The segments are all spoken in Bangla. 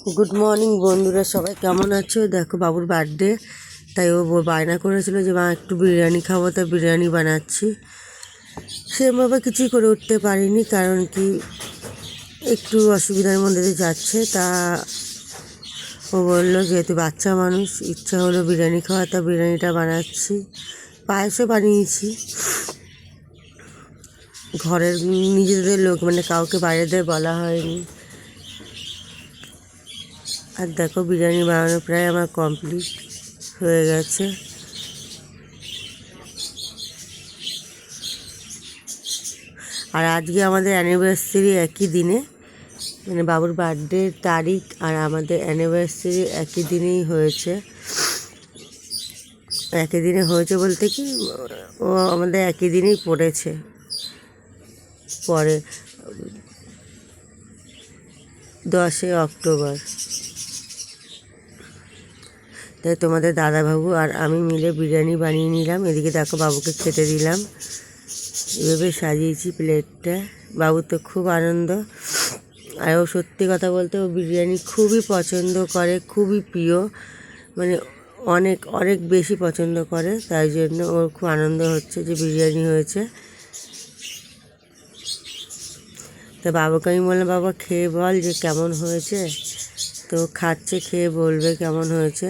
গুড মর্নিং বন্ধুরা, সবাই কেমন আছো? দেখো বাবুর বার্থডে, তাই ও বায়না করেছিল যে মা একটু বিরিয়ানি খাবো, তাই বিরিয়ানি বানাচ্ছি। সেভাবে কিছুই করে উঠতে পারিনি, কারণ কি একটু অসুবিধার মধ্যে দিয়ে যাচ্ছে। তা ও বললো যেহেতু বাচ্চা মানুষ, ইচ্ছা হলো বিরিয়ানি খাওয়া, তা বিরিয়ানিটা বানাচ্ছি। পায়েসও বানিয়েছি, ঘরের নিজেদের লোক, মানে কাউকে বাইরেদের বলা হয়নি। আর দেখো বিরিয়ানি বানানো প্রায় আমার কমপ্লিট হয়ে গেছে। আর আজকে আমাদের অ্যানিভার্সারি একই দিনে, মানে বাবুর বার্থডে তারিখ আর আমাদের অ্যানিভার্সারি একই দিনেই হয়েছে। একই দিনে হয়েছে বলতে কি, ও আমাদের একই দিনেই পড়েছে, পরে 10 অক্টোবর। তাই তোমাদের দাদাবাবু আর আমি মিলে বিরিয়ানি বানিয়ে নিলাম। এদিকে দেখো বাবুকে খেতে দিলাম, এভাবে সাজিয়েছি প্লেটটা। বাবু তো খুব আনন্দ। আর ও সত্যি কথা বলতে ও বিরিয়ানি খুবই পছন্দ করে, খুবই প্রিয়, মানে অনেক অনেক বেশি পছন্দ করে। তাই জন্য ওর খুব আনন্দ হচ্ছে যে বিরিয়ানি হয়েছে। তো বাবাকে আমি বললাম, বাবা খেয়ে বল যে কেমন হয়েছে। তো খাচ্ছে, খেয়ে বলবে কেমন হয়েছে।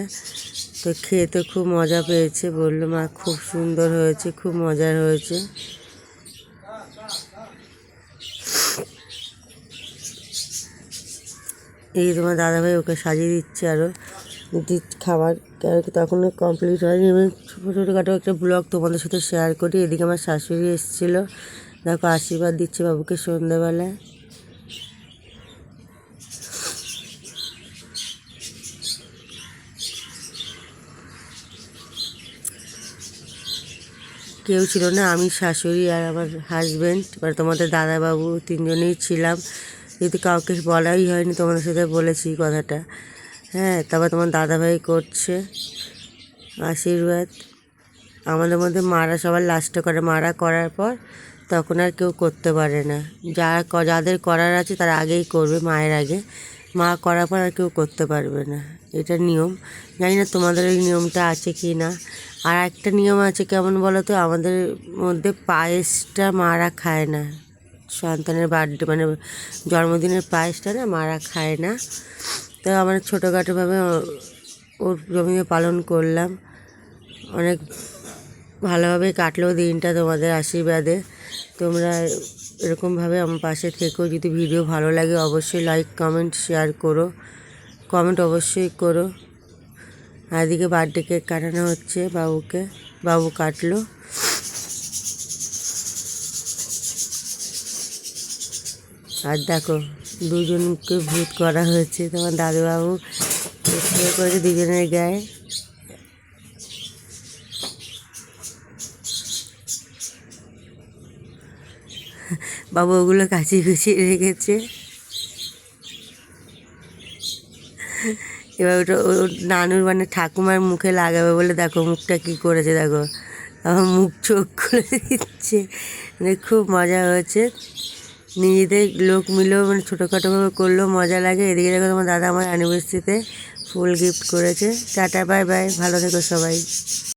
তো খেয়ে তো খুব মজা পেয়েছে, বললো মা খুব সুন্দর হয়েছে, খুব মজার হয়েছে। এই তোমার দাদাভাই ওকে সাজিয়ে দিচ্ছে আরও খাবার, তখন কমপ্লিট হয়নি। আমি ছোটোখাটো একটা ব্লগ তোমাদের সাথে শেয়ার করি। এদিকে আমার শাশুড়ি এসেছিলো, দেখো আশীর্বাদ দিচ্ছে বাবুকে সন্ধ্যাবেলায়। কেউ ছিল না, আমি, শাশুড়ি আর আমার হাজব্যান্ড, মানে তোমাদের দাদাবাবু, তিনজনেই ছিলাম। যদি কাউকে বলাই হয়নি, তোমাদের সাথে বলেছি কথাটা। হ্যাঁ, তারপর তোমার দাদাভাই করছে আশীর্বাদ। আমাদের মধ্যে মারা সবার লাস্টে করে, মারা করার পর তখন আর কেউ করতে পারে না। যাদের করার আছে তারা আগেই করবে, মায়ের আগে। মা করার পর আর কেউ করতে পারবে না, এটা নিয়ম। জানি না তোমাদের এই নিয়মটা আছে কি না। আর একটা নিয়ম আছে, কেমন বলো তো, আমাদের মধ্যে পায়েসটা মারা খায় না। সন্তানের বার্থডে মানে জন্মদিনের পায়েসটা না মারা খায় না। তো আমরা ছোটোখাটোভাবে ওর জমিয়ে পালন করলাম, অনেক ভালোভাবে কাটলেও দিনটা তোমাদের আশীর্বাদে। তোমরা এরকমভাবে আমার পাশে থেকো। যদি ভিডিও ভালো লাগে অবশ্যই লাইক, কমেন্ট, শেয়ার করো। কমেন্ট অবশ্যই করো। আর এদিকে বার্থডে কেক কাটানো হচ্ছে বাবুকে, বাবু কাটলো। আর দেখো দুজনকে ভূত করা হয়েছে, তোমার দাদুবাবু স্প্রে করেছে দুজনের গায়ে। বাবু ওগুলো কাচিয়ে কুচিয়ে রেখেছে। এবার ওটা ওর নানুর মানে ঠাকুমার মুখে লাগাবে বলে দেখো মুখটা কী করেছে, দেখো আমার মুখ চোখ খুলে দিচ্ছে। মানে খুব মজা হয়েছে, নিজেদের লোক মিলেও মানে ছোটোখাটোভাবে করলেও মজা লাগে। এদিকে দেখো তোমার দাদা আমার অ্যানিভার্সারিতে ফুল গিফট করেছে। টাটা, বাই বাই, ভালো থেকো সবাই।